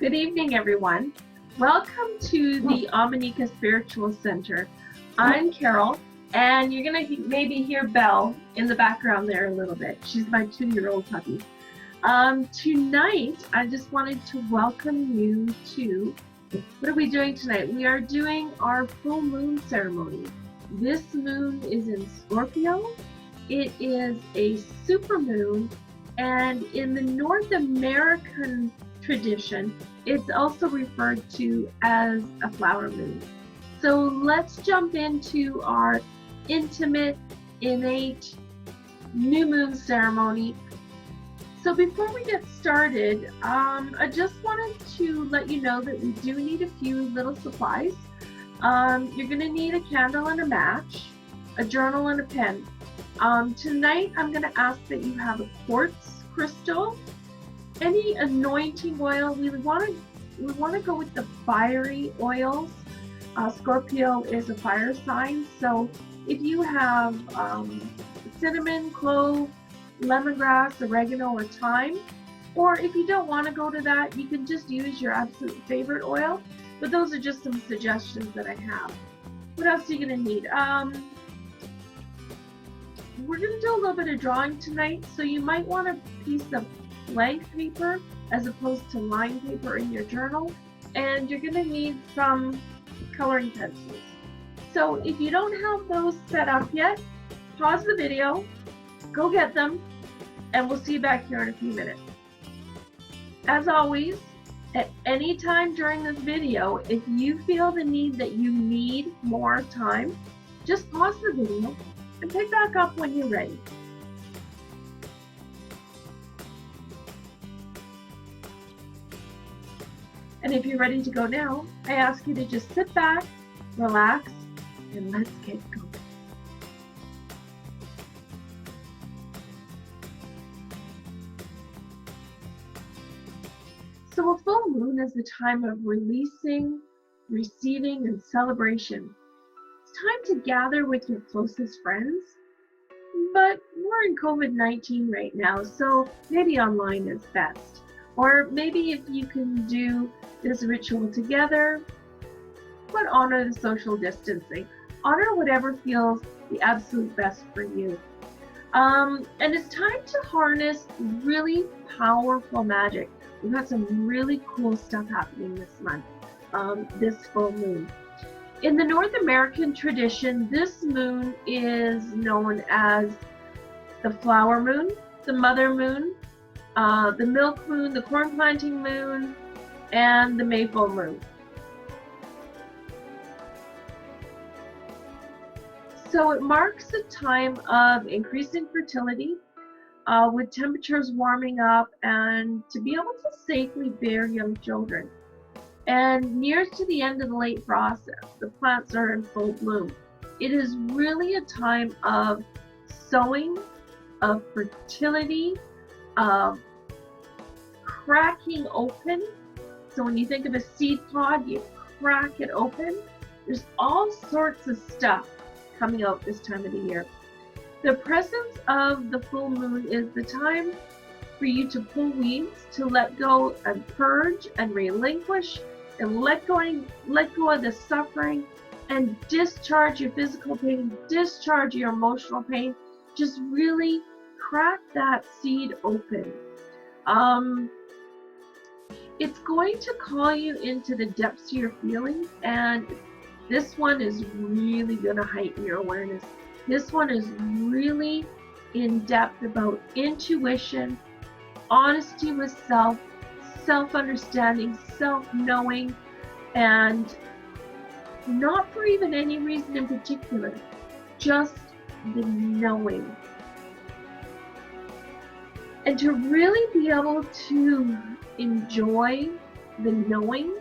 Good evening, everyone. Welcome to the Omineca Spiritual Center. I'm Carol, and you're going to maybe hear Belle in the background there a little bit. She's my 2-year-old puppy. Tonight, I just wanted to welcome you to, what are we doing tonight? We are doing our full moon ceremony. This moon is in Scorpio. It is a supermoon, and in the North American tradition, it's also referred to as a flower moon. So let's jump into our intimate, innate new moon ceremony. So before we get started, I just wanted to let you know that we do need a few little supplies. You're going to need a candle and a match, a journal and a pen. Tonight I'm going to ask that you have a quartz crystal, any anointing oil. We want to go with the fiery oils. Scorpio is a fire sign, so if you have cinnamon, clove, lemongrass, oregano, or thyme, or if you don't want to go to that, you can just use your absolute favorite oil. But those are just some suggestions that I have. What else are you going to need? We're going to do a little bit of drawing tonight, so you might want a piece of blank paper as opposed to line paper in your journal, and you're going to need some coloring pencils. So if you don't have those set up yet, pause the video, go get them, and we'll see you back here in a few minutes. As always, at any time during this video, if you feel the need that you need more time, just pause the video and pick back up when you're ready. And if you're ready to go now, I ask you to just sit back, relax, and let's get going. So a full moon is the time of releasing, receiving, and celebration. It's time to gather with your closest friends, but we're in COVID-19 right now, so maybe online is best. Or maybe if you can do this ritual together, but honor the social distancing. Honor whatever feels the absolute best for you. And it's time to harness really powerful magic. We've got some really cool stuff happening this month, this full moon. In the North American tradition, this moon is known as the flower moon, the mother moon, the milk moon, the corn planting moon, and the Mayful moon. So it marks a time of increasing fertility, with temperatures warming up, and to be able to safely bear young children. And near to the end of the late frost, the plants are in full bloom. It is really a time of sowing, of fertility, of cracking open. So when you think of a seed pod, you crack it open. There's all sorts of stuff coming out this time of the year. The presence of the full moon is the time for you to pull weeds, to let go and purge and relinquish and let go of the suffering and discharge your physical pain, discharge your emotional pain. Just really crack that seed open. It's going to call you into the depths of your feelings, and this one is really going to heighten your awareness. This one is really in depth about intuition, honesty with self, self-understanding, self-knowing, and not for even any reason in particular, just the knowing. And to really be able to enjoy the knowing,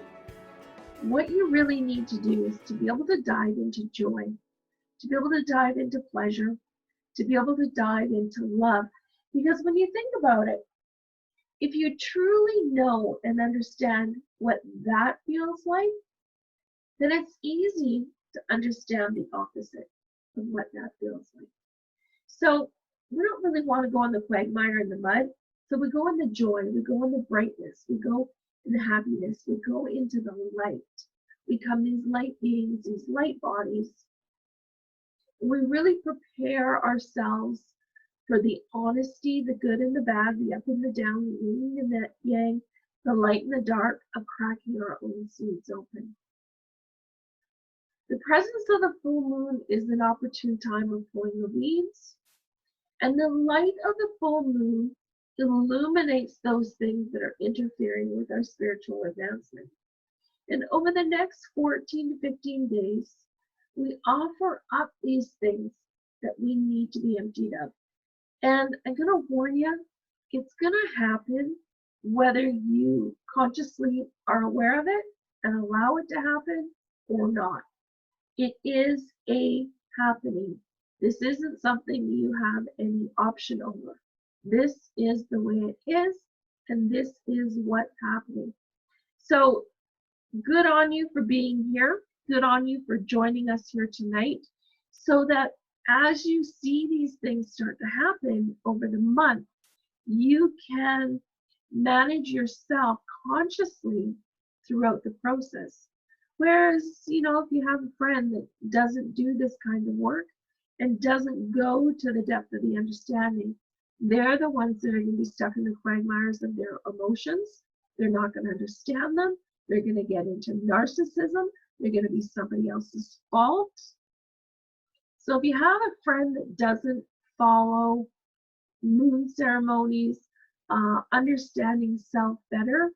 what you really need to do is to be able to dive into joy, to be able to dive into pleasure, to be able to dive into love. Because when you think about it, if you truly know and understand what that feels like, then it's easy to understand the opposite of what that feels like. So we don't really want to go in the quagmire in the mud. So we go in the joy, we go in the brightness, we go and happiness. We go into the light. We become these light beings, these light bodies. We really prepare ourselves for the honesty, the good and the bad, the up and the down, the yin and the yang, the light and the dark of cracking our own seeds open. The presence of the full moon is an opportune time of pulling the weeds, and the light of the full moon illuminates those things that are interfering with our spiritual advancement. And over the next 14 to 15 days, we offer up these things that we need to be emptied of. And I'm going to warn you, it's going to happen whether you consciously are aware of it and allow it to happen or not. It is a happening. This isn't something you have any option over. This is the way it is, and this is what's happening. So good on you for being here. Good on you for joining us here tonight, so that as you see these things start to happen over the month, you can manage yourself consciously throughout the process. Whereas, if you have a friend that doesn't do this kind of work and doesn't go to the depth of the understanding, they're the ones that are going to be stuck in the quagmires of their emotions. They're not going to understand them. They're going to get into narcissism. They're going to be somebody else's fault. So if you have a friend that doesn't follow moon ceremonies, understanding self better,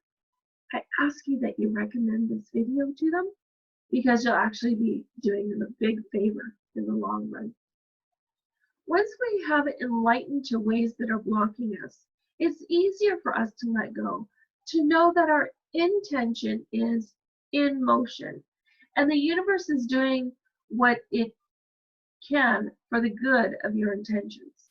I ask you that you recommend this video to them, because you'll actually be doing them a big favor in the long run. Once we have it enlightened to ways that are blocking us, it's easier for us to let go, to know that our intention is in motion, and the universe is doing what it can for the good of your intentions.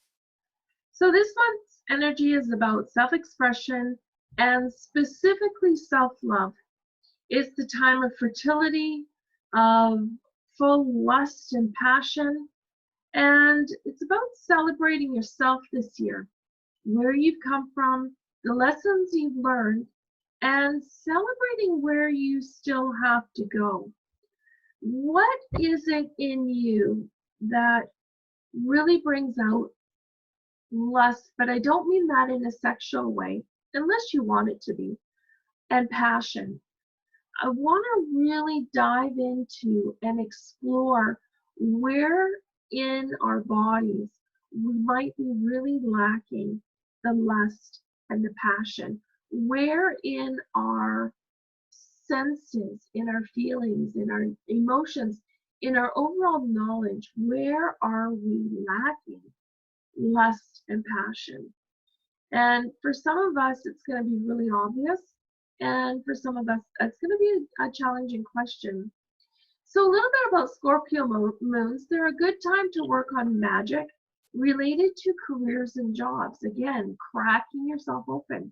So this month's energy is about self-expression and specifically self-love. It's the time of fertility, of full lust and passion, and it's about celebrating yourself this year, where you've come from, the lessons you've learned, and celebrating where you still have to go. What is it in you that really brings out lust, but I don't mean that in a sexual way, unless you want it to be, and passion? I want to really dive into and explore where in our bodies we might be really lacking the lust and the passion. Where in our senses, in our feelings, in our emotions, in our overall knowledge, where are we lacking lust and passion? And for some of us, it's going to be really obvious. And for some of us, it's going to be a challenging question. So a little bit about Scorpio moons. They're a good time to work on magic related to careers and jobs. Again, cracking yourself open,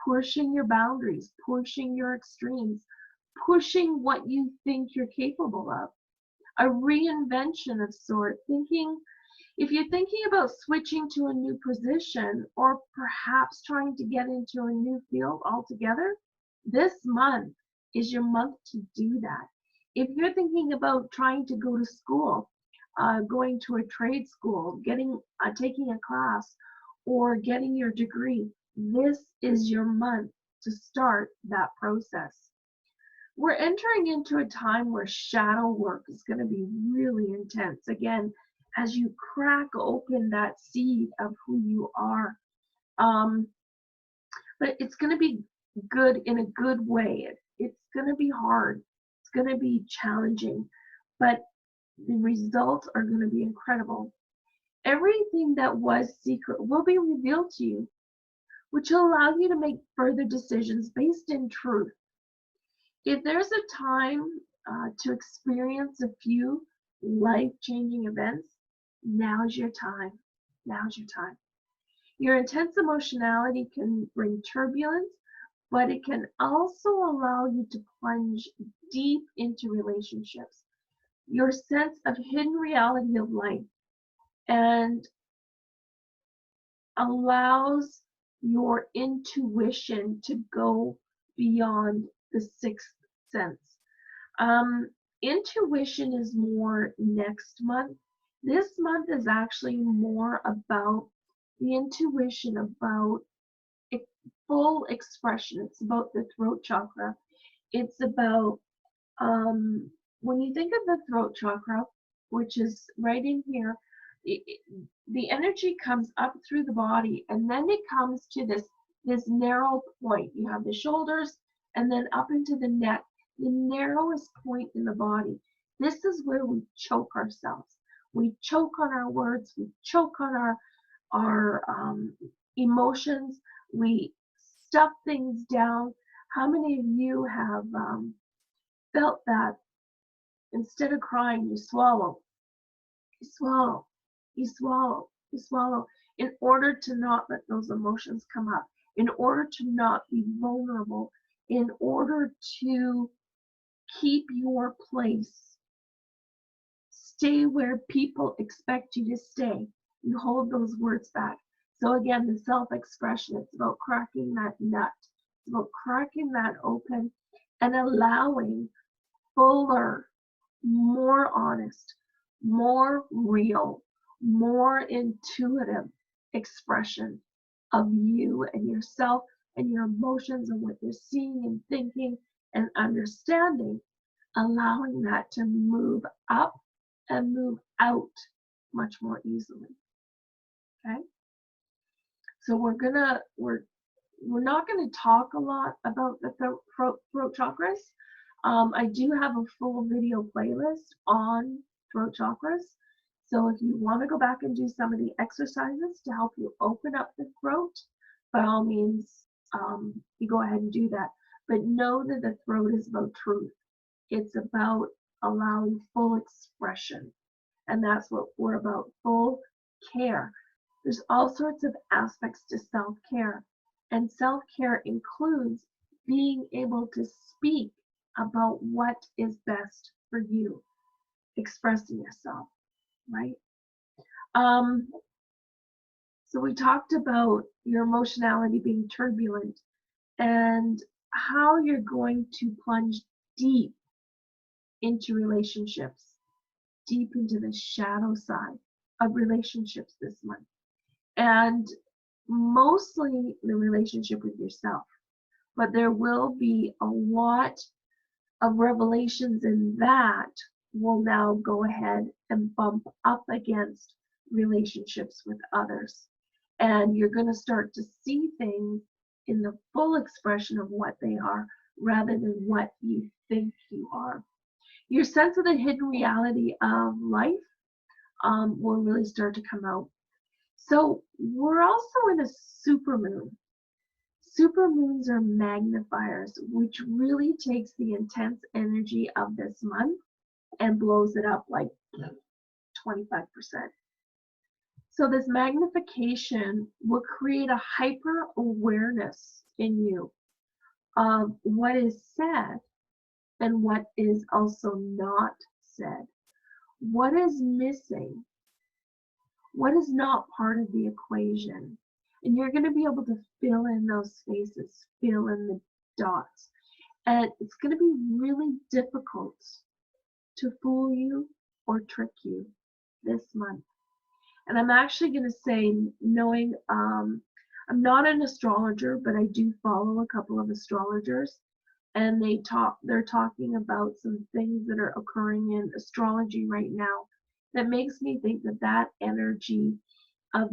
pushing your boundaries, pushing your extremes, pushing what you think you're capable of. A reinvention of sort, if you're thinking about switching to a new position or perhaps trying to get into a new field altogether, this month is your month to do that. If you're thinking about trying to go to school, going to a trade school, taking a class, or getting your degree, this is your month to start that process. We're entering into a time where shadow work is going to be really intense. Again, as you crack open that seed of who you are. But it's going to be good in a good way. It's going to be hard. It's going to be challenging. But the results are going to be incredible. Everything that was secret will be revealed to you, which will allow you to make further decisions based in truth. If there's a time to experience a few life-changing events, now's your time. Now's your time. Your intense emotionality can bring turbulence, but it can also allow you to plunge deep into relationships. Your sense of hidden reality of life and allows your intuition to go beyond the sixth sense. Um, Intuition is more next month. This month is actually more about the intuition, about full expression. It's about the throat chakra. It's about, when you think of the throat chakra, which is right in here, the energy comes up through the body, and then it comes to this narrow point. You have the shoulders, and then up into the neck, the narrowest point in the body. This is where we choke ourselves. We choke on our words. We choke on our emotions. We stuff things down. How many of you have felt that instead of crying, you swallow, you swallow, you swallow, you swallow, in order to not let those emotions come up, in order to not be vulnerable, in order to keep your place, stay where people expect you to stay. You hold those words back. So again, the self-expression, it's about cracking that nut. It's about cracking that open and allowing fuller, more honest, more real, more intuitive expression of you and yourself and your emotions and what you're seeing and thinking and understanding, allowing that to move up and move out much more easily. Okay? So we're not gonna talk a lot about the throat chakras. I do have a full video playlist on throat chakras. So if you want to go back and do some of the exercises to help you open up the throat, by all means, you go ahead and do that. But know that the throat is about truth. It's about allowing full expression. And that's what we're about, full care. There's all sorts of aspects to self-care. And self-care includes being able to speak about what is best for you, expressing yourself, right? So we talked about your emotionality being turbulent and how you're going to plunge deep into relationships, deep into the shadow side of relationships this month. And mostly the relationship with yourself. But there will be a lot of revelations in that will now go ahead and bump up against relationships with others. And you're going to start to see things in the full expression of what they are rather than what you think you are. Your sense of the hidden reality of life will really start to come out. So we're also in a supermoon. Supermoons are magnifiers, which really takes the intense energy of this month and blows it up like 25%. So this magnification will create a hyper awareness in you of what is said and what is also not said. What is missing? What is not part of the equation? And you're going to be able to fill in those spaces, fill in the dots. And it's going to be really difficult to fool you or trick you this month. And I'm actually going to say, knowing I'm not an astrologer, but I do follow a couple of astrologers, and they're talking about some things that are occurring in astrology right now that makes me think that that energy of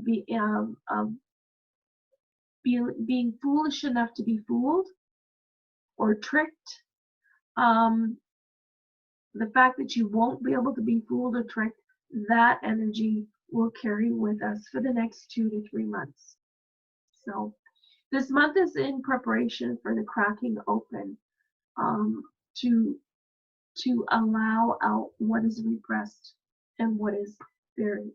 being foolish enough to be fooled or tricked, the fact that you won't be able to be fooled or tricked, that energy will carry with us for the next 2 to 3 months. So this month is in preparation for the cracking open, to allow out what is repressed and what is buried.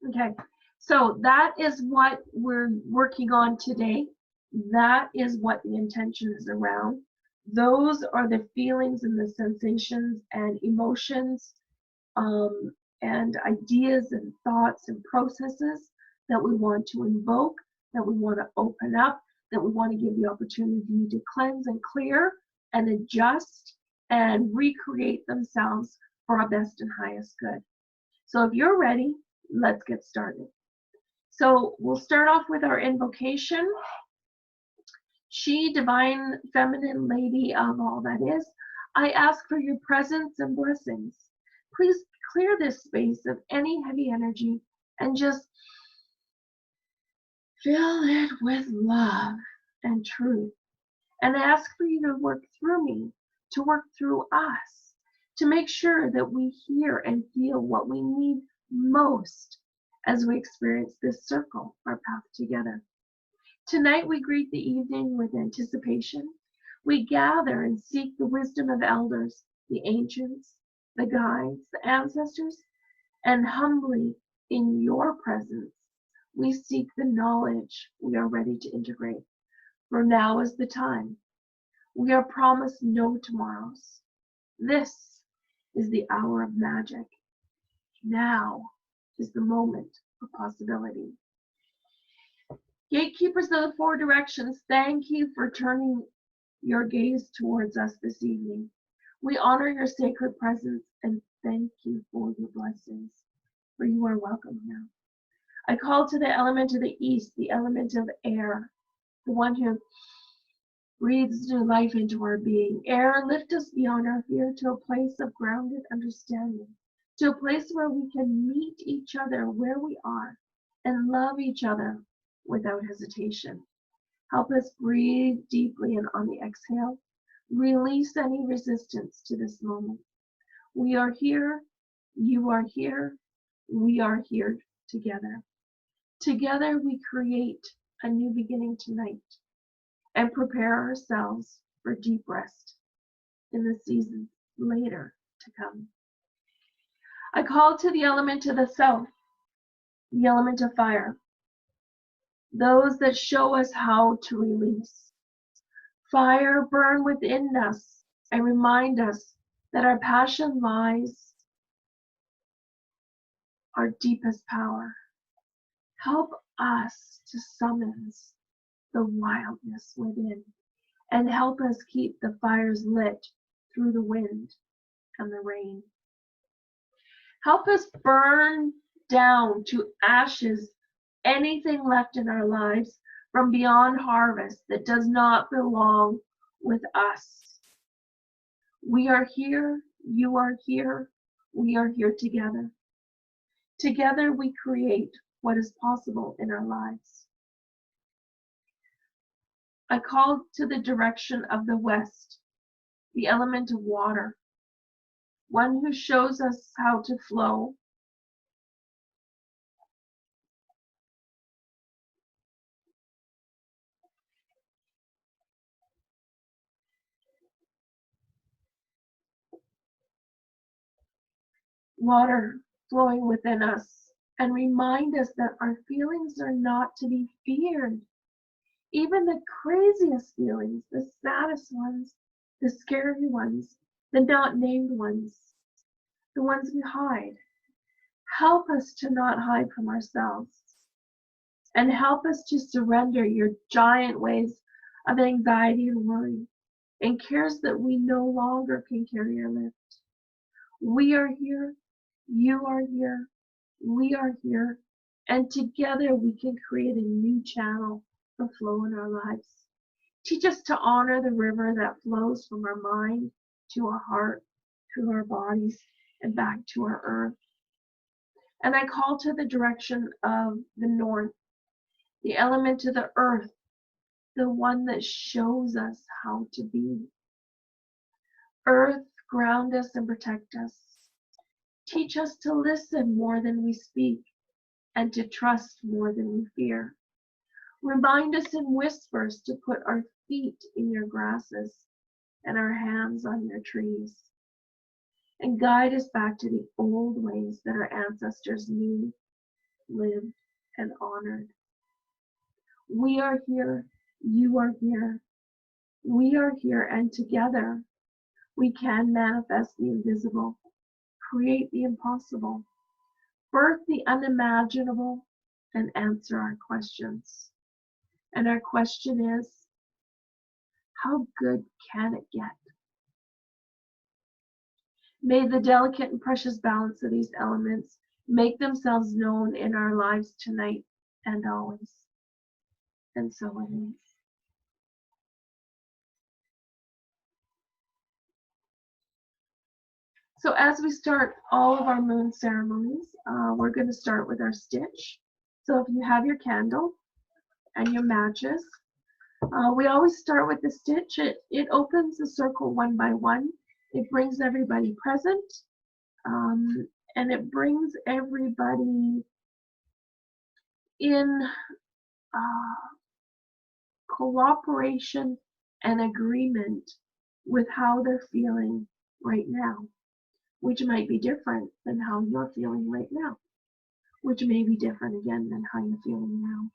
Okay, so that is what we're working on today. That is what the intention is around. Those are the feelings and the sensations and emotions and ideas and thoughts and processes that we want to invoke, that we want to open up, that we want to give the opportunity to cleanse and clear and adjust and recreate themselves for our best and highest good. So if you're ready, let's get started. So we'll start off with our invocation. She, divine feminine lady of all that is, I ask for your presence and blessings. Please clear this space of any heavy energy and just fill it with love and truth. And I ask for you to work through me, to work through us, to make sure that we hear and feel what we need most as we experience this circle, our path together. Tonight we greet the evening with anticipation. We gather and seek the wisdom of elders, the ancients, the guides, the ancestors, and humbly in your presence, we seek the knowledge we are ready to integrate. For now is the time. We are promised no tomorrows. This is the hour of magic. Now is the moment of possibility. Gatekeepers of the four directions, thank you for turning your gaze towards us this evening. We honor your sacred presence and thank you for your blessings, for you are welcome here. I call to the element of the east, the element of air, the one who breathes new life into our being. Air, lift us beyond our fear to a place of grounded understanding, to a place where we can meet each other where we are and love each other without hesitation. Help us breathe deeply, and on the exhale, release any resistance to this moment. We are here, you are here, we are here together. Together we create a new beginning tonight and prepare ourselves for deep rest in the season later to come. I call to the element of the south, the element of fire, those that show us how to release. Fire, burn within us and remind us that our passion lies our deepest power. Help us to summons the wildness within and help us keep the fires lit through the wind and the rain. Help us burn down to ashes anything left in our lives from beyond harvest that does not belong with us. We are here, you are here, we are here together. Together we create what is possible in our lives. I call to the direction of the west, the element of water, one who shows us how to flow. Water flowing within us and remind us that our feelings are not to be feared. Even the craziest feelings, the saddest ones, the scary ones, the not named ones, the ones we hide. Help us to not hide from ourselves and help us to surrender your giant waves of anxiety and worry and cares that we no longer can carry or lift. We are here, you are here, we are here, and together we can create a new channel for flow in our lives. Teach us to honor the river that flows from our mind to our heart, through our bodies, and back to our earth. And I call to the direction of the north, the element of the earth, the one that shows us how to be. Earth, ground us and protect us. Teach us to listen more than we speak and to trust more than we fear. Remind us in whispers to put our feet in your grasses and our hands on your trees. And guide us back to the old ways that our ancestors knew, lived, and honored. We are here, you are here, we are here, and together we can manifest the invisible, create the impossible, birth the unimaginable, and answer our questions. And our question is, how good can it get? May the delicate and precious balance of these elements make themselves known in our lives tonight and always. And so it is. So as we start all of our moon ceremonies, we're going to start with our stitch. So if you have your candle and your matches, we always start with the stitch. It opens the circle one by one. It brings everybody present, and it brings everybody in cooperation and agreement with how they're feeling right now, which might be different than how you're feeling right now, which may be different again than how you're feeling now.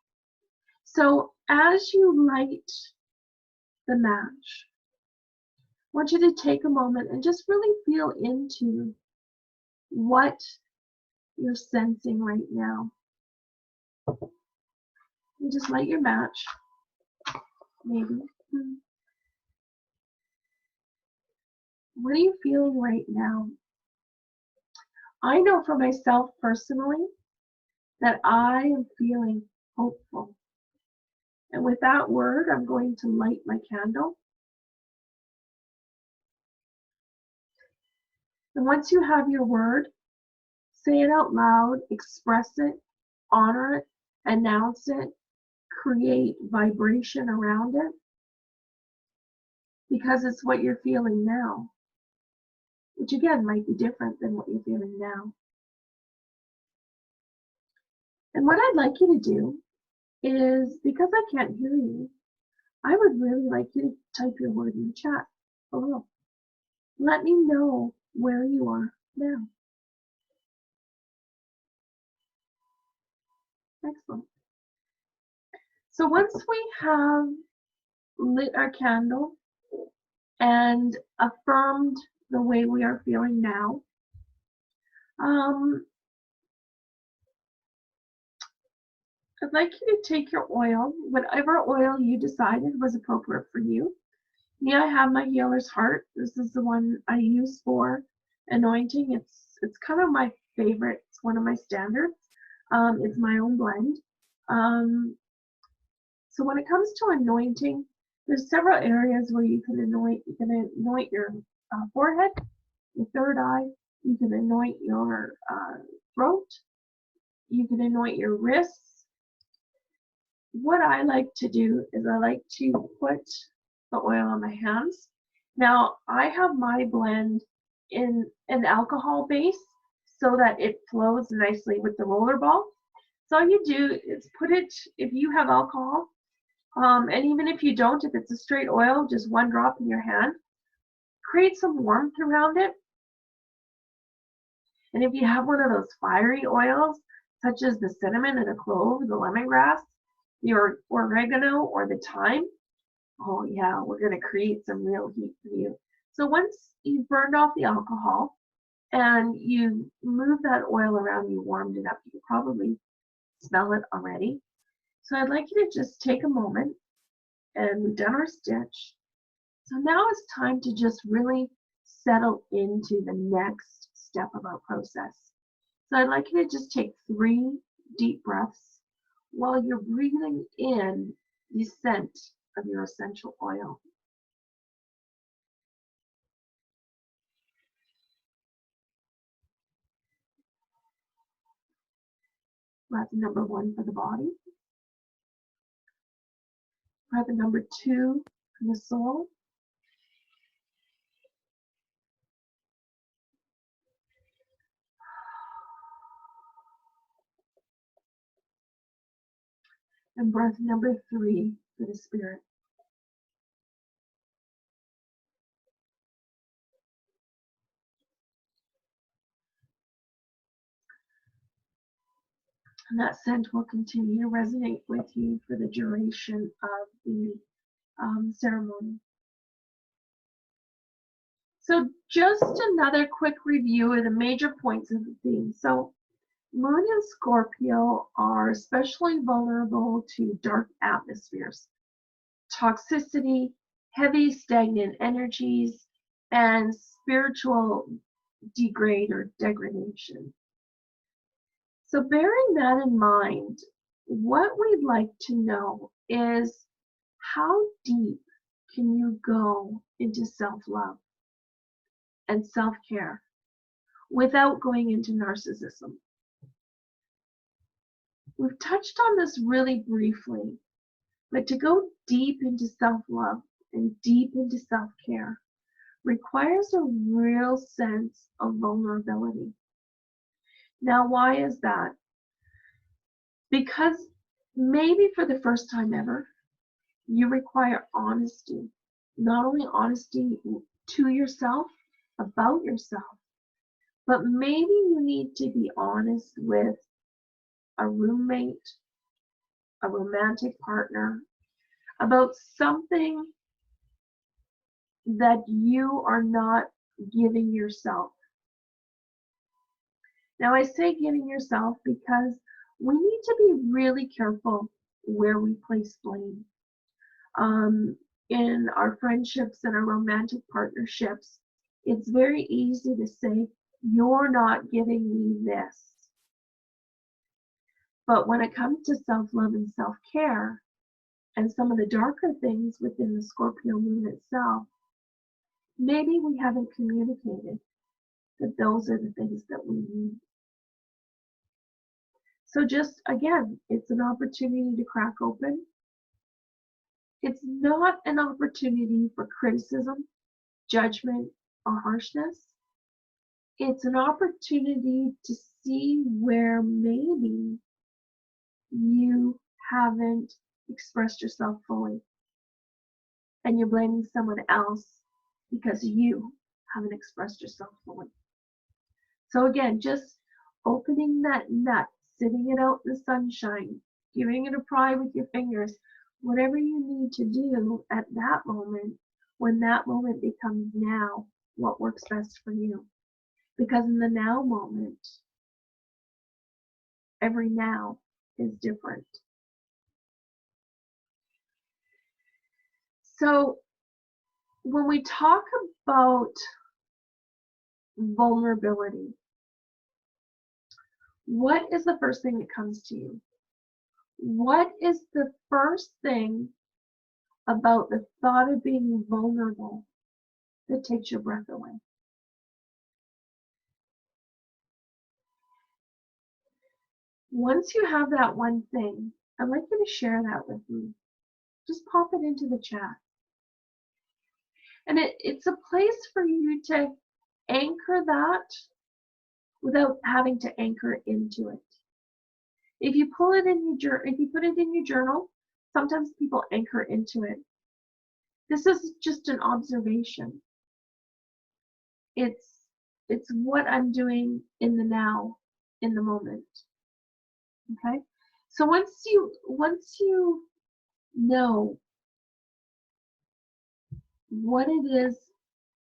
So as you light the match, I want you to take a moment and just really feel into what you're sensing right now. You just light your match, maybe. What are you feeling right now? I know for myself personally that I am feeling hopeful. And with that word, I'm going to light my candle. And once you have your word, say it out loud, express it, honor it, announce it, create vibration around it, because it's what you're feeling now, which again might be different than what you're feeling now. And what I'd like you to do is, because I can't hear you, I would really like you to type your word in the chat below. Let me know where you are now. Excellent. So once we have lit our candle and affirmed the way we are feeling now, I'd like you to take your oil, whatever oil you decided was appropriate for you. Me, I have my healer's heart. This is the one I use for anointing. It's kind of my favorite. It's one of my standards. It's my own blend. So when it comes to anointing, there's several areas where you can anoint. You can anoint your forehead, your third eye. You can anoint your throat. You can anoint your wrists. What I like to do is I like to put the oil on my hands. Now I have my blend in an alcohol base so that it flows nicely with the roller ball. So all you do is put it, if you have alcohol, and even if you don't, if it's a straight oil, just one drop in your hand, create some warmth around it. And if you have one of those fiery oils, such as the cinnamon or the clove, the lemongrass, your oregano or the thyme, oh yeah, we're going to create some real heat for you. So once you've burned off the alcohol and you move that oil around, you warmed it up, you can probably smell it already. So I'd like you to just take a moment, and we've done our stitch. So now it's time to just really settle into the next step of our process. So I'd like you to just take 3 deep breaths while you're breathing in the scent of your essential oil. Breath number 1 for the body. Breath number 2 for the soul. And breath number 3 for the spirit. And that scent will continue to resonate with you for the duration of the ceremony. So just another quick review of the major points of the theme. So Moon and Scorpio are especially vulnerable to dark atmospheres, toxicity, heavy stagnant energies, and spiritual degrade or degradation. So bearing that in mind, what we'd like to know is how deep can you go into self-love and self-care without going into narcissism? We've touched on this really briefly, but to go deep into self-love and deep into self-care requires a real sense of vulnerability. Now, why is that? Because maybe for the first time ever, you require honesty. Not only honesty to yourself, about yourself, but maybe you need to be honest with a roommate, a romantic partner, about something that you are not giving yourself. Now, I say giving yourself because we need to be really careful where we place blame. In our friendships and our romantic partnerships, it's very easy to say, you're not giving me this. But when it comes to self-love and self-care, and some of the darker things within the Scorpio moon itself, maybe we haven't communicated that those are the things that we need. So just, again, it's an opportunity to crack open. It's not an opportunity for criticism, judgment, or harshness. It's an opportunity to see where maybe you haven't expressed yourself fully and you're blaming someone else because you haven't expressed yourself fully. So again, just opening that nut, sitting it out in the sunshine, giving it a pry with your fingers, whatever you need to do at that moment, when that moment becomes now, what works best for you. Because in the now moment, every now is different. So when we talk about vulnerability, what is the first thing that comes to you? What is the first thing about the thought of being vulnerable that takes your breath away? Once you have that one thing, I'd like you to share that with me. Just pop it into the chat. And it's a place for you to anchor that without having to anchor into it. If you put it in your journal, sometimes people anchor into it. This is just an observation. It's what I'm doing in the now, in the moment. Okay? So once you know what it is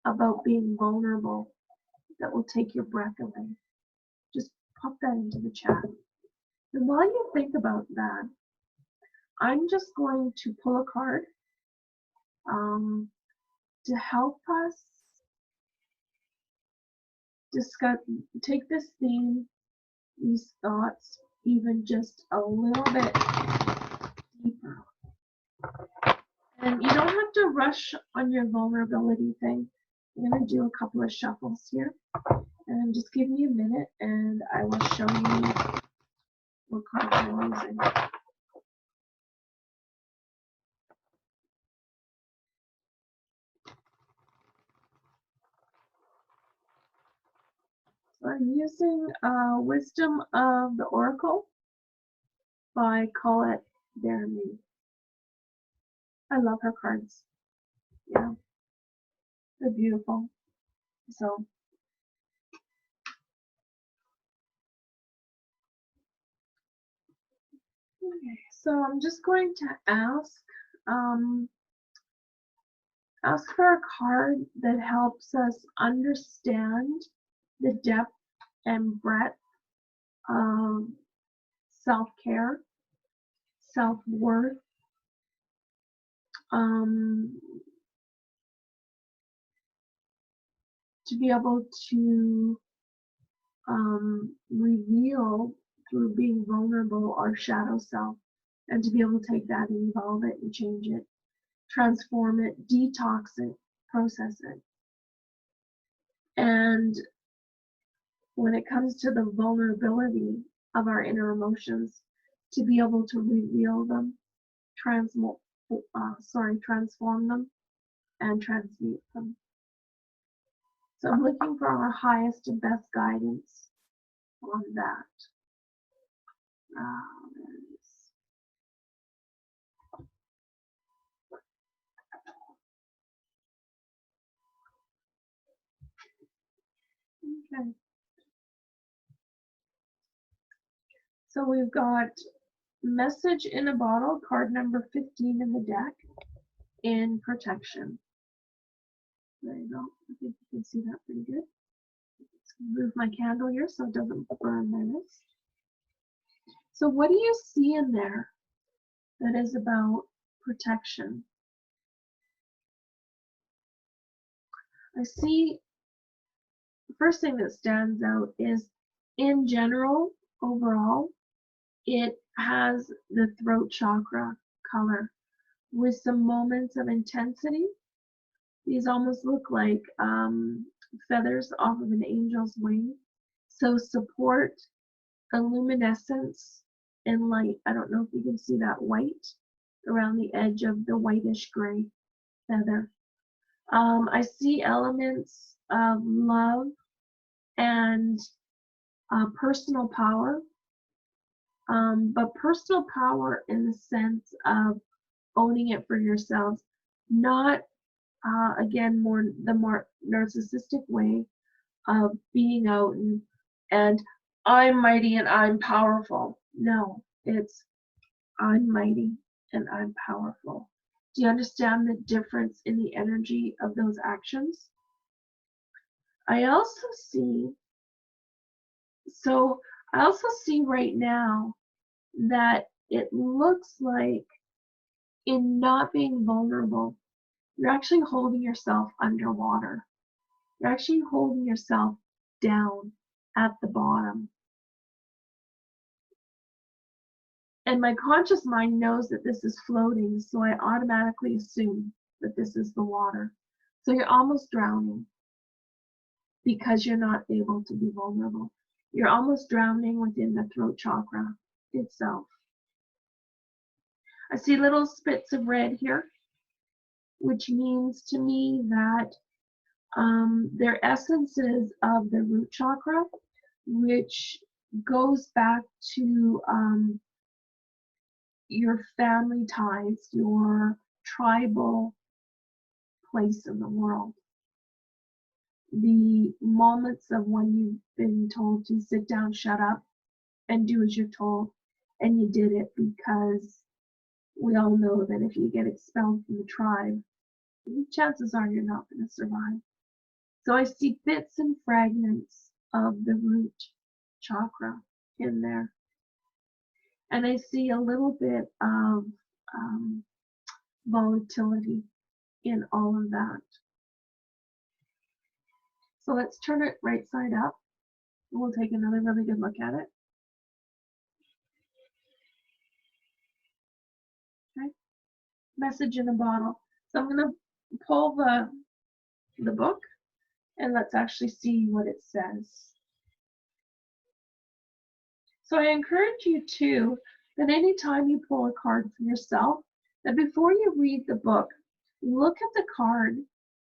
about being vulnerable that will take your breath away, just pop that into the chat. And while you think about that, I'm just going to pull a card to help us discuss, take this theme, these thoughts, even just a little bit deeper. And you don't have to rush on your vulnerability thing. I'm going to do a couple of shuffles here. And just give me a minute and I will show you what cards I'm using. So I'm using Wisdom of the Oracle by Colette Dermy. I love her cards. Yeah, they're beautiful. So okay, so I'm just going to ask for a card that helps us understand the depth and breadth self-care, self-worth, to be able to reveal through being vulnerable our shadow self, and to be able to take that and evolve it and change it, transform it, detox it, process it. And when it comes to the vulnerability of our inner emotions, to be able to reveal them, transform them, and transmute them. So I'm looking for our highest and best guidance on that. There it is. Okay. So we've got message in a bottle, card number 15 in the deck, in protection. There you go. I think you can see that pretty good. Let's move my candle here so it doesn't burn my wrist. So what do you see in there that is about protection? I see the first thing that stands out is, in general, overall, it has the throat chakra color with some moments of intensity. These almost look like feathers off of an angel's wing. So support, illuminescence, and light. I don't know if you can see that white around the edge of the whitish gray feather. I see elements of love and personal power, but personal power in the sense of owning it for yourselves, not again the more narcissistic way of being out and I'm mighty and I'm powerful. No, it's I'm mighty and I'm powerful. Do you understand the difference in the energy of those actions? I also see right now that it looks like, in not being vulnerable, you're actually holding yourself underwater. You're actually holding yourself down at the bottom. And my conscious mind knows that this is floating, so I automatically assume that this is the water. So you're almost drowning because you're not able to be vulnerable. You're almost drowning within the throat chakra itself. I see little spits of red here, which means to me that they're essences of the root chakra, which goes back to your family ties, your tribal place in the world. The moments of when you've been told to sit down, shut up, and do as you're told, and you did it, because we all know that if you get expelled from the tribe, chances are you're not going to survive. So I see bits and fragments of the root chakra in there. And I see a little bit of volatility in all of that. So let's turn it right side up. We'll take another really good look at it. Okay. Message in a bottle. So I'm going to pull the book, and let's actually see what it says. So I encourage you too, that anytime you pull a card for yourself, that before you read the book, look at the card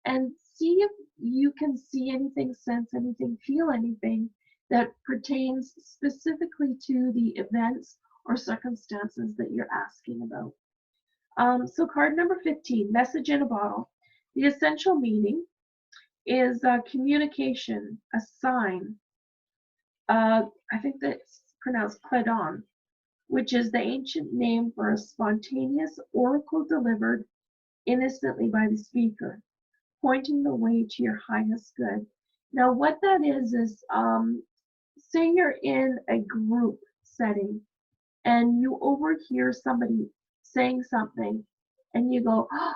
and see if you can see anything, sense anything, feel anything that pertains specifically to the events or circumstances that you're asking about. So card number 15, message in a bottle. The essential meaning is communication, a sign. I think that's pronounced cledon, which is the ancient name for a spontaneous oracle delivered innocently by the speaker, pointing the way to your highest good. Now, what that is say you're in a group setting and you overhear somebody saying something and you go, oh,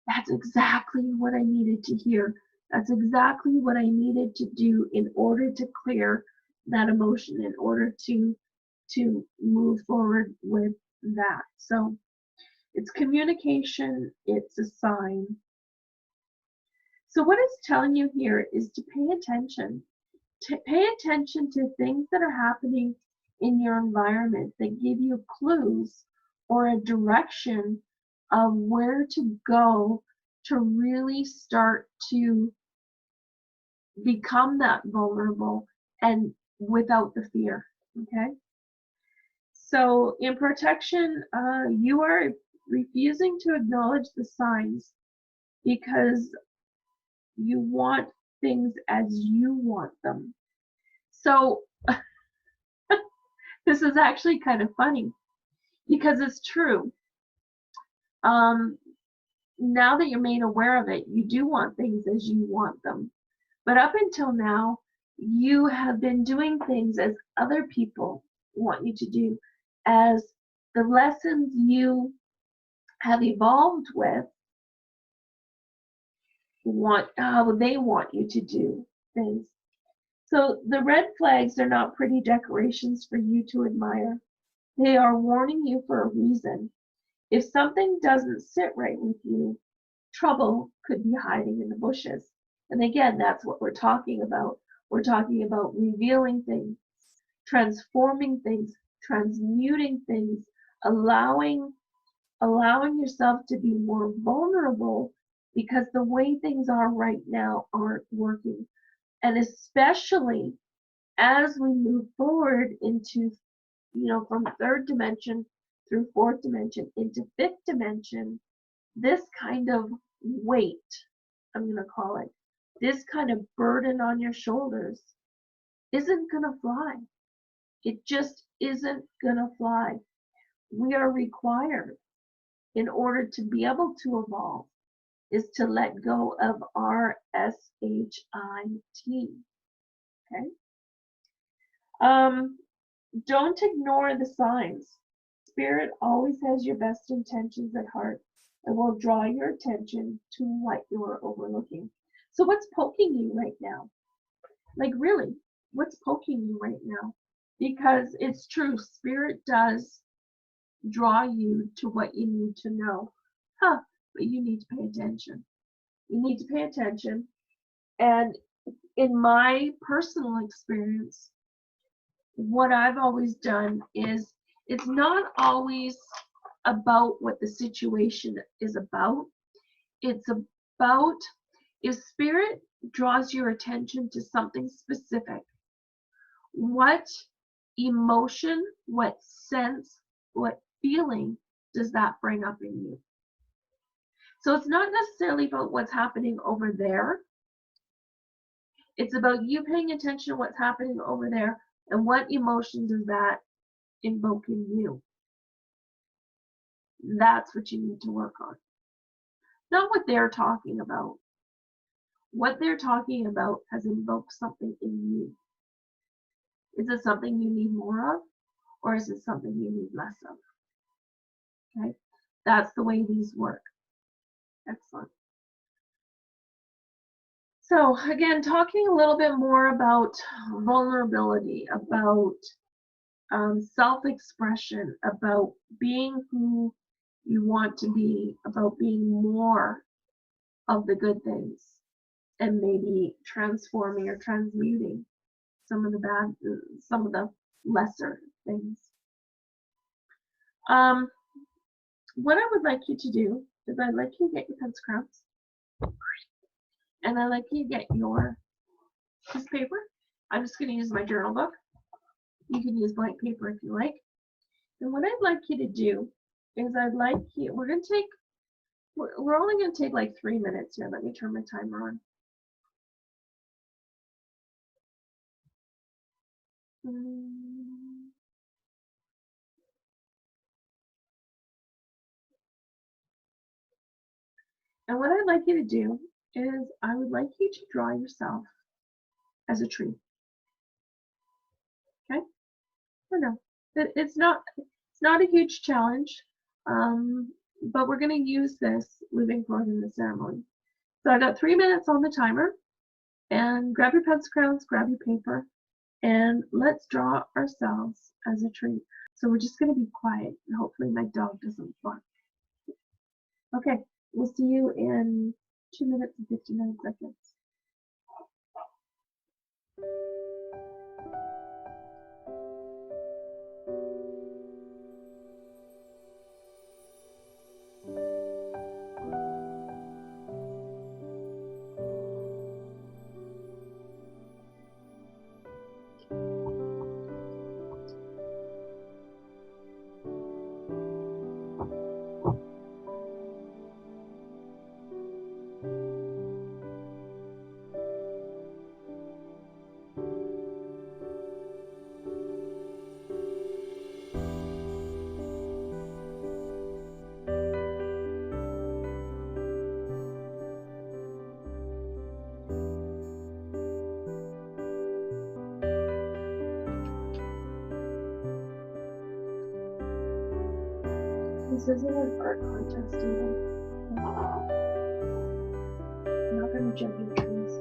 that's exactly what I needed to hear. That's exactly what I needed to do in order to clear that emotion, in order to move forward with that. So it's communication, it's a sign. So what it's telling you here is to pay attention. To pay attention to things that are happening in your environment that give you clues or a direction of where to go to really start to become that vulnerable and without the fear. Okay? So in protection, you are refusing to acknowledge the signs because you want things as you want them. So this is actually kind of funny because it's true. Now that you're made aware of it, you do want things as you want them. But up until now, you have been doing things as other people want you to do, as the lessons you have evolved with want how they want you to do things. So the red flags are not pretty decorations for you to admire. They are warning you for a reason. If something doesn't sit right with you, trouble could be hiding in the bushes. And again, that's what we're talking about. We're talking about revealing things, transforming things, transmuting things, allowing yourself to be more vulnerable because the way things are right now aren't working. And especially as we move forward into, from third dimension through fourth dimension into fifth dimension, this kind of weight, I'm going to call it, this kind of burden on your shoulders isn't going to fly. It just isn't going to fly. We are required, in order to be able to evolve, is to let go of our SHIT. Okay? Don't ignore the signs. Spirit always has your best intentions at heart and will draw your attention to what you are overlooking. So what's poking you right now? Like really, what's poking you right now? Because it's true, Spirit does draw you to what you need to know. But you need to pay attention. You need to pay attention. And in my personal experience, what I've always done is it's not always about what the situation is about. It's about if Spirit draws your attention to something specific, what emotion, what sense, what feeling does that bring up in you? So it's not necessarily about what's happening over there. It's about you paying attention to what's happening over there and what emotion does that invoke in you. That's what you need to work on. Not what they're talking about. What they're talking about has invoked something in you. Is it something you need more of, or is it something you need less of? Okay, that's the way these work. Excellent. So again, talking a little bit more about vulnerability, about self-expression, about being who you want to be, about being more of the good things, and maybe transforming or transmuting some of the bad, some of the lesser things. What I would like you to do is I'd like you to get your pen scraps, and I'd like you to get your piece of paper. I'm just going to use my journal book. You can use blank paper if you like. And what I'd like you to do is I'd like you, we're only going to take like 3 minutes here. Let me turn my timer on. And what I'd like you to do is I would like you to draw yourself as a tree. I know. It's not a huge challenge, but we're going to use this moving forward in the ceremony. So I got 3 minutes on the timer, and grab your pencil crayons, grab your paper, and let's draw ourselves as a tree. So we're just going to be quiet, and hopefully my dog doesn't bark. Okay, we'll see you in 2 minutes and 59 seconds. This isn't an art contest either. I'm not going to judge your trees.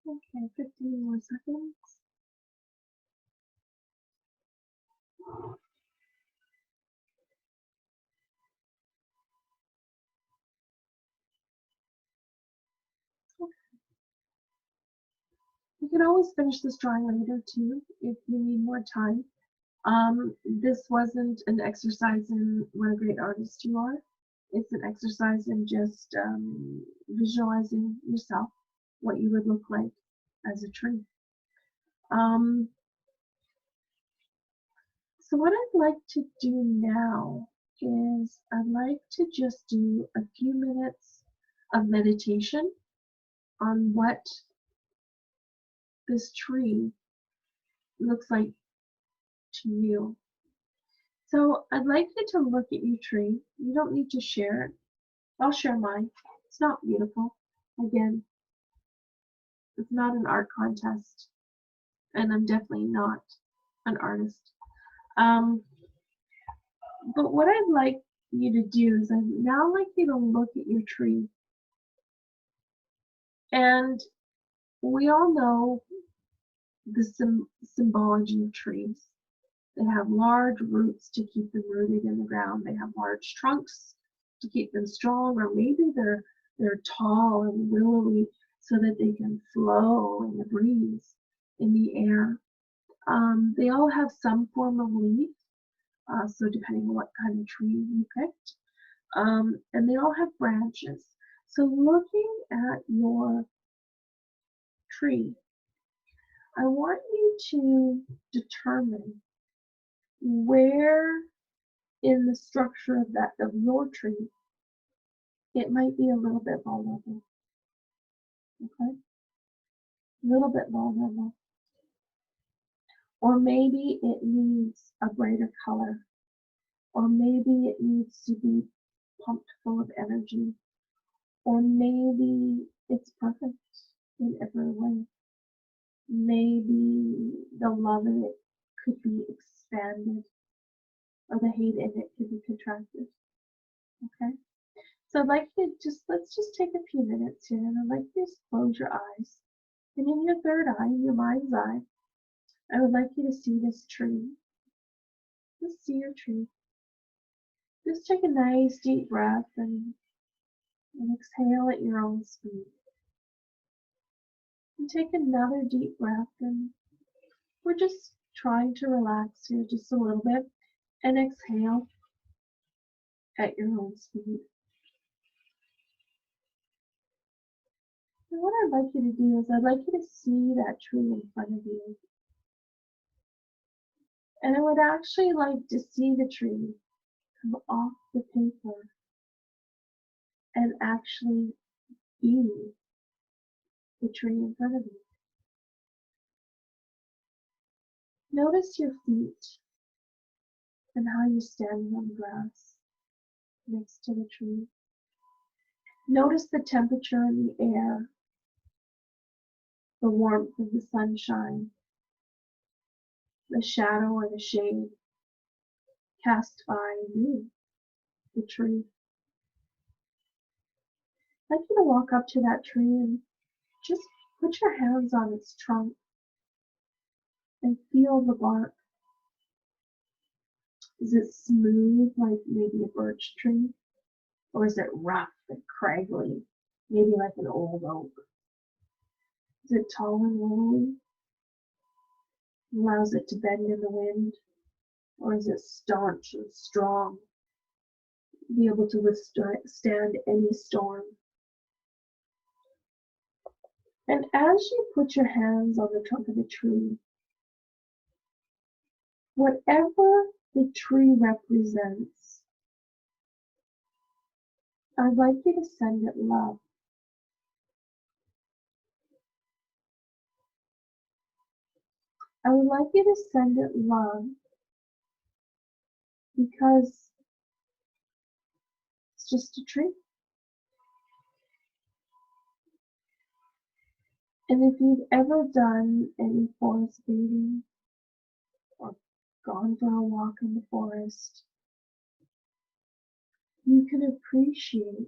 Okay, 15 more seconds. You can always finish this drawing later too if you need more time. This wasn't an exercise in what a great artist you are. It's an exercise in just visualizing yourself, what you would look like as a tree. So what I'd like to do now is I'd like to just do a few minutes of meditation on what this tree looks like to you. So I'd like you to look at your tree. You don't need to share it. I'll share mine. It's not beautiful. Again, it's not an art contest, and I'm definitely not an artist. But what I'd like you to do is I'd now like you to look at your tree. And we all know the symbology of trees. They have large roots to keep them rooted in the ground. They have large trunks to keep them strong, or maybe they're tall and willowy so that they can flow in the breeze, in the air. They all have some form of leaf, so depending on what kind of tree you picked. And they all have branches. So looking at your tree, I want you to determine where in the structure of your tree it might be a little bit vulnerable. Okay? A little bit vulnerable. Or maybe it needs a brighter color. Or maybe it needs to be pumped full of energy. Or maybe it's perfect in every way. Maybe the love in it could be expanded, or the hate in it could be contracted. Okay? So I'd like you to let's just take a few minutes here, and I'd like you to just close your eyes. And in your third eye, in your mind's eye, I would like you to see this tree. Just see your tree. Just take a nice deep breath and exhale at your own speed. And take another deep breath, and we're just trying to relax here just a little bit, and exhale at your own speed. And what I'd like you to do is I'd like you to see that tree in front of you. And I would actually like to see the tree come off the paper and actually be the tree in front of you. Notice your feet and how you're standing on the grass next to the tree. Notice the temperature in the air, the warmth of the sunshine, the shadow or the shade cast by you, the tree. I'd like you to walk up to that tree and just put your hands on its trunk and feel the bark. Is it smooth like maybe a birch tree? Or is it rough and craggly, maybe like an old oak? Is it tall and willowy? Allows it to bend in the wind? Or is it staunch and strong, be able to withstand any storm? And as you put your hands on the trunk of the tree, whatever the tree represents, I'd like you to send it love. I would like you to send it love because it's just a tree. And if you've ever done any forest bathing or gone for a walk in the forest, you can appreciate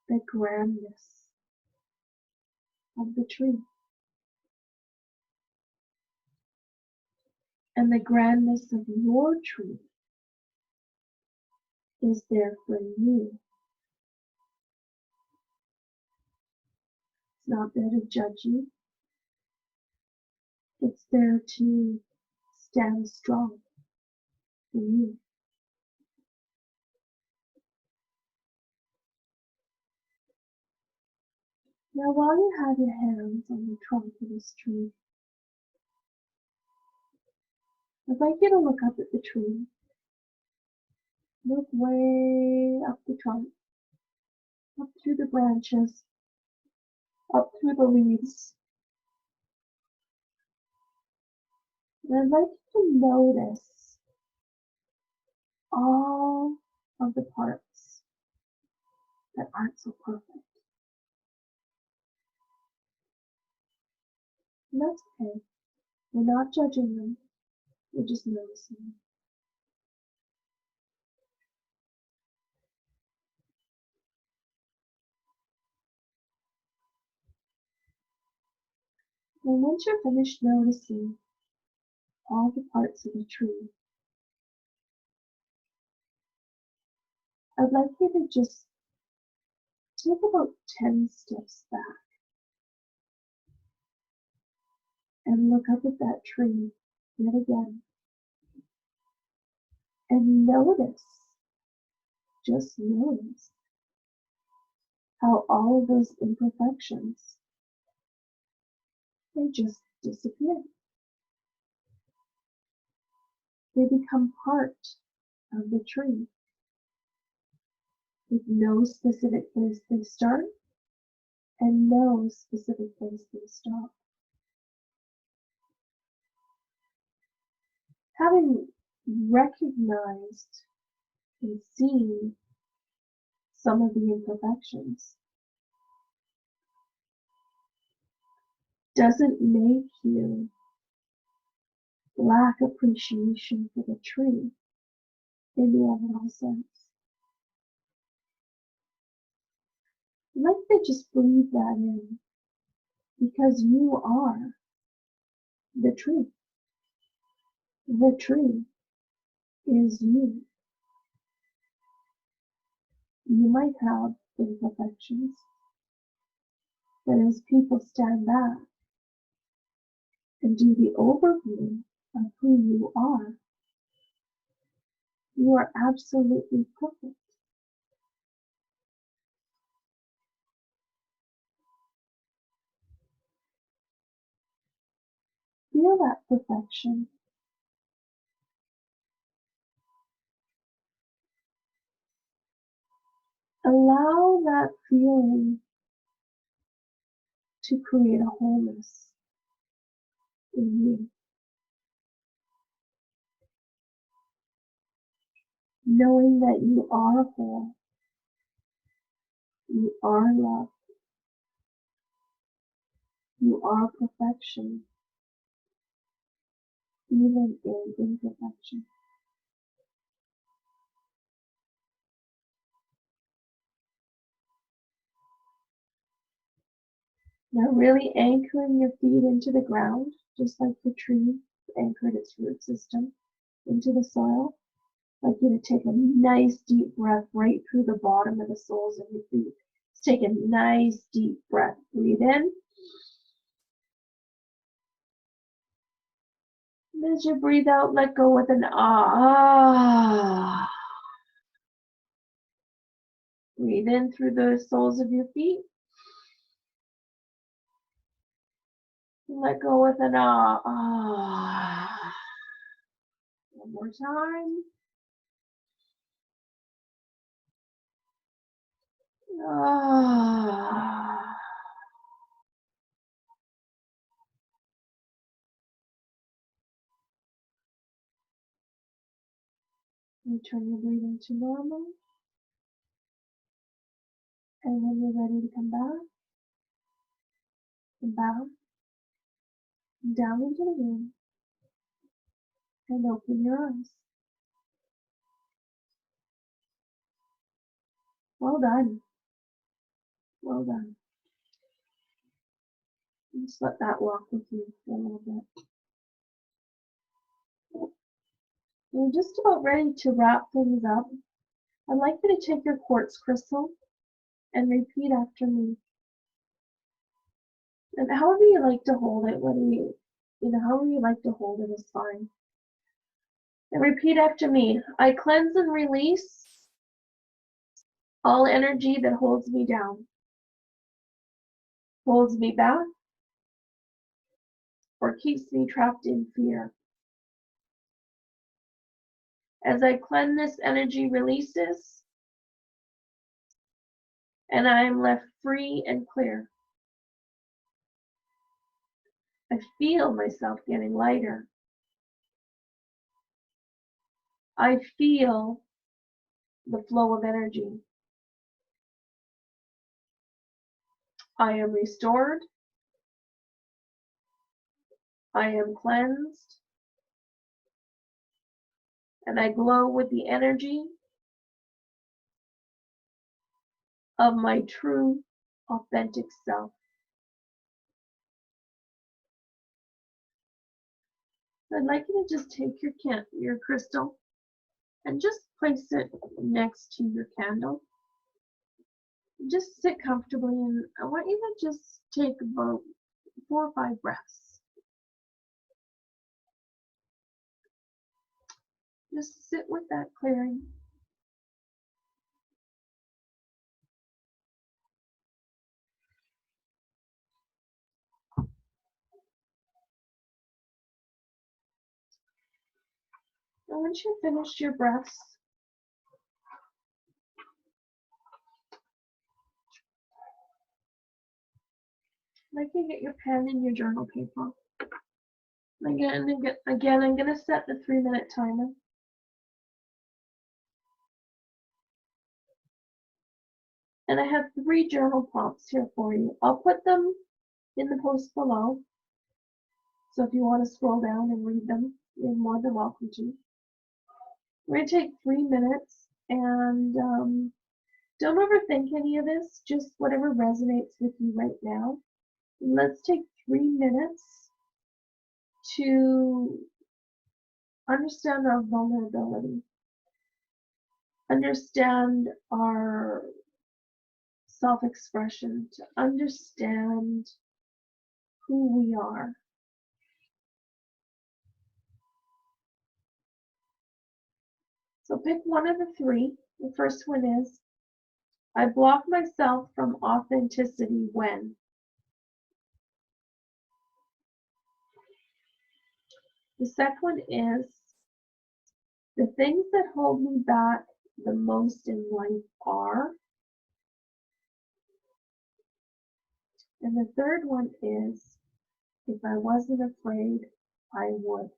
the grandness of the tree. And the grandness of your tree is there for you. It's not there to judge you. It's there to stand strong for you. Now, while you have your hands on the trunk of this tree, I'd like you to look up at the tree. Look way up the trunk, up through the branches, up through the leaves. And I'd like you to notice all of the parts that aren't so perfect. And that's okay. We're not judging them. We're just noticing them. And once you're finished noticing all the parts of the tree, I'd like you to just take about 10 steps back and look up at that tree yet again. And notice, just notice, how all of those imperfections, they just disappear. They become part of the tree. with no specific place they start and no specific place they stop. Having recognized and seen some of the imperfections doesn't make you lack appreciation for the tree in the overall sense. I'd like to just breathe that in, because you are the tree. The tree is you. You might have imperfections, but as people stand back and do the overview of who you are absolutely perfect. Feel that perfection. Allow that feeling to create a wholeness in you. Knowing that you are whole, you are love, you are perfection, even in imperfection. Now really anchoring your feet into the ground, just like the tree anchored its root system into the soil. I'd like you to take a nice deep breath right through the bottom of the soles of your feet. Just take a nice deep breath. Breathe in. And as you breathe out, let go with an ah. Breathe in through the soles of your feet. Let go with an ah. Ah. One more time. Ah. Return your breathing to normal. And when you're ready to come back, bow down into the room and open your eyes. Well done. Well done. Just let that walk with you for a little bit. We're just about ready to wrap things up. I'd like you to take your quartz crystal and repeat after me. And however you like to hold it, however you like to hold it is fine. And repeat after me. I cleanse and release all energy that holds me down, holds me back, or keeps me trapped in fear. As I cleanse, this energy releases, and I am left free and clear. I feel myself getting lighter. I feel the flow of energy. I am restored. I am cleansed. And I glow with the energy of my true, authentic self. I'd like you to just take your crystal and just place it next to your candle. Just sit comfortably, and I want you to just take about 4 or 5 breaths. Just sit with that clearing. And once you've finished your breaths, Like you get your pen and your journal paper. Again, I'm going to set the 3-minute timer. And I have 3 journal prompts here for you. I'll put them in the post below. So if you want to scroll down and read them, you're more than welcome to. We're going to take 3 minutes, and don't overthink any of this, just whatever resonates with you right now. Let's take 3 minutes to understand our vulnerability, understand our self-expression, to understand who we are. So pick one of the 3. The first one is, I block myself from authenticity when. The second one is, the things that hold me back the most in life are. And the third one is, if I wasn't afraid, I would.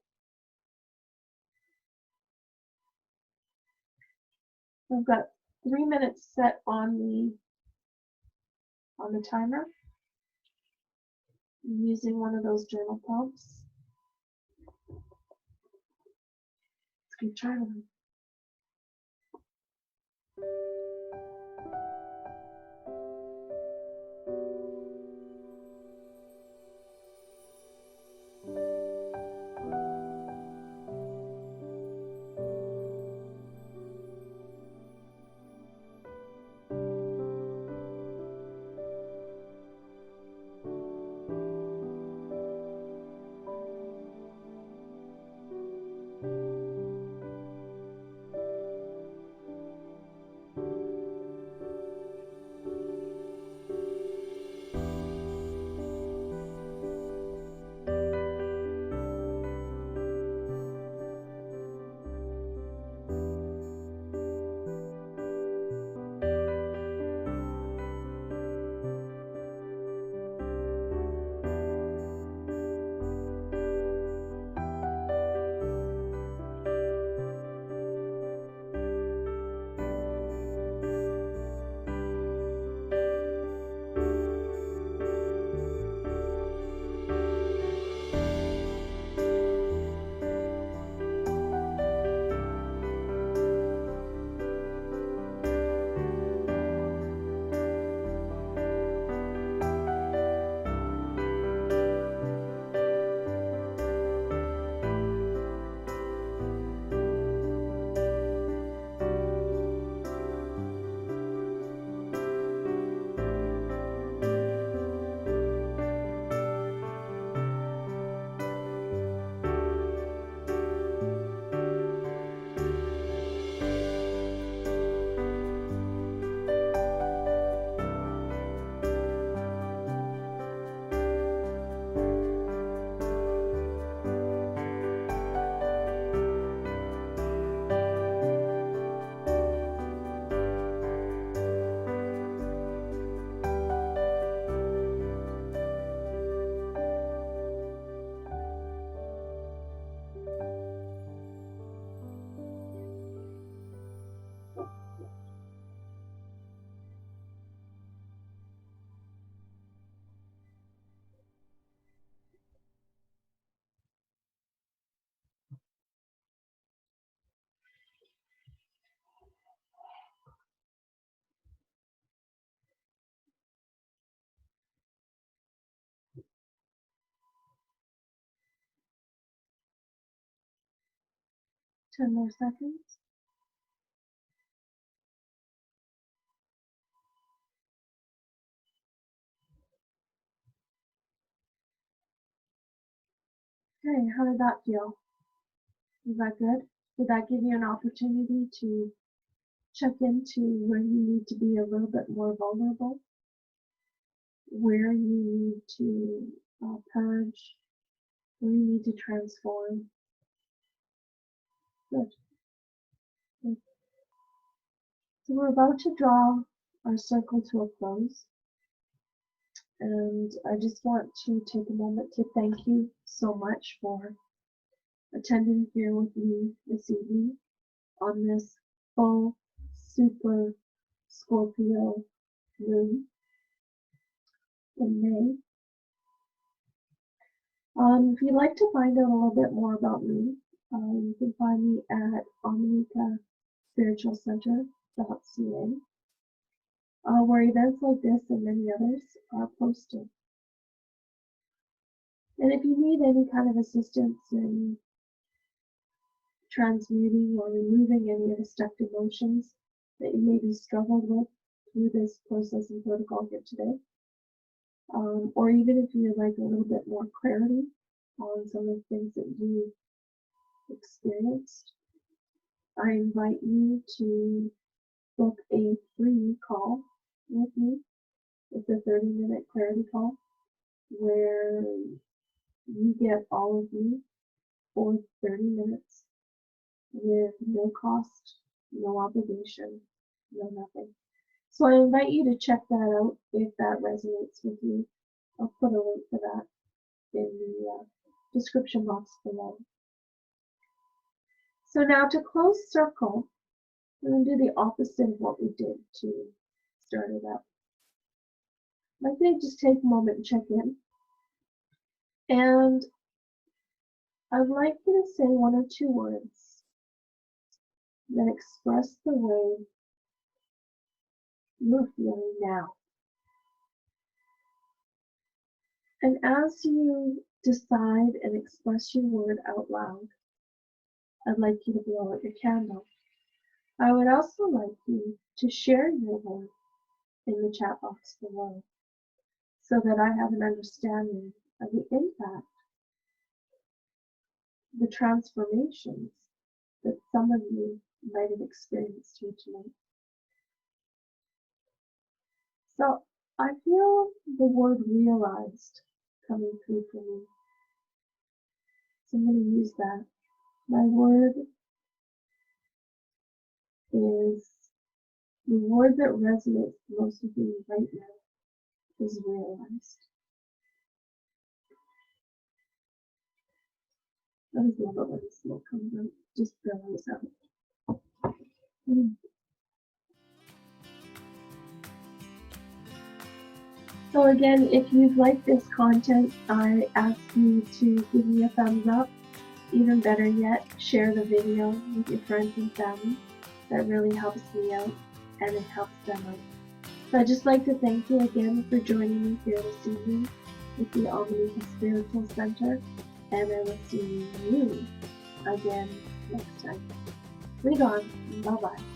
I've got 3 minutes set on the timer. I'm using one of those journal prompts. Let's keep trying. 10 more seconds. Okay, how did that feel? Was that good? Did that give you an opportunity to check into where you need to be a little bit more vulnerable? Where you need to purge? Where you need to transform? Good. Good. So we're about to draw our circle to a close. And I just want to take a moment to thank you so much for attending here with me this evening on this full super Scorpio moon in May. If you'd like to find out a little bit more about me, you can find me at Omineca spiritualcenter.ca, where events like this and many others are posted. And if you need any kind of assistance in transmuting or removing any of the stuck emotions that you maybe struggled with through this process and protocol here today, or even if you'd like a little bit more clarity on some of the things that you experienced, I invite you to book a free call with me. It's a 30-minute clarity call where you get all of me for 30 minutes with no cost, no obligation, no nothing. So I invite you to check that out if that resonates with you. I'll put a link for that in the description box below. So now to close circle, we're going to do the opposite of what we did to start it up. I think just take a moment and check in. And I'd like you to say one or two words that express the way you're feeling now. And as you decide and express your word out loud, I'd like you to blow out your candle. I would also like you to share your word in the chat box below so that I have an understanding of the impact, the transformations that some of you might have experienced here tonight. So I feel the word realized coming through for me. So I'm going to use that. My word is the word that resonates most with me right now is realized. I just love it when the smoke comes out. Just billows out. So again, if you've liked this content, I ask you to give me a thumbs up. Even better yet, share the video with your friends and family. That really helps me out and it helps them out. So I'd just like to thank you again for joining me here this evening with the Omineca Spiritual Center, and I will see you again next time. Read on. Bye-bye.